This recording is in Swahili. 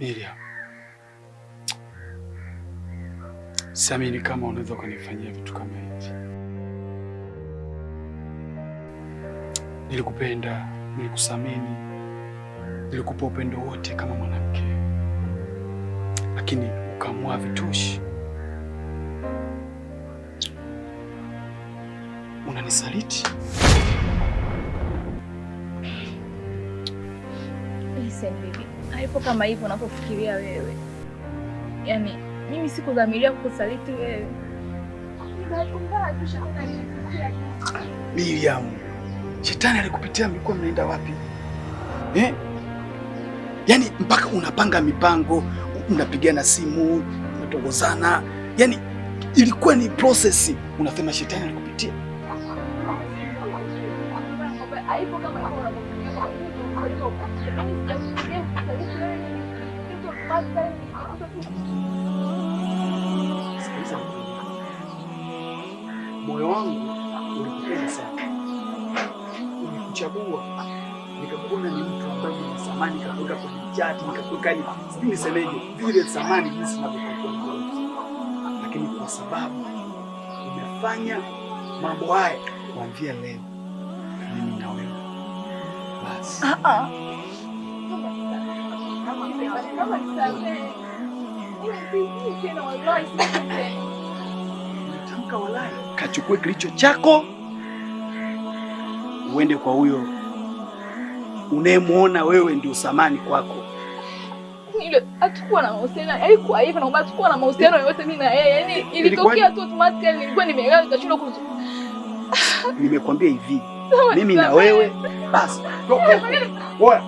Miriam, siamini kama unaweza kunifanyia vitu kama hivi. Nilikupenda, nilikusamini, nilikupa upendo wote kama mwanamke, lakini ukaamua vitoshi. Unanisaliti. Listen baby, haipo kama hivyo unapofikiria wewe. Yaani mimi sikudhamiria kukusaliti wewe. Miriam, shetani alikupitia, mlikuwa mnaenda wapi? Yaani mpaka unapanga mipango, unapigana simu, unatongozana. Yaani ilikuwa ni process. Unasema shetani alikupitia. Haipo kama hivyo unapofikiria. Moyo wangu ulikupenda sana, ulikuchagua, nikakuona ni mtu ambaye ni thamani, nikakuweka kwenye chati, nikakuweka ni sijui nisemeje vile thamani jinsi ninavyokuwa, lakini kwa sababu umefanya mambo haya kuanzia leo, mimi na wewe basi. Natamka walai, kachukue kilicho chako uende kwa huyo unayemwona wewe ndio thamani kwako. Ile atakuwa na mahusiano, haikuwa hivyo, naomba atakuwa na mahusiano yote mimi na yeye. Yaani ilitokea tu automatically, nilikuwa nimeelewa nikashindwa kuzu. Nimekwambia hivi, mimi na wewe basi. Toka. Oya.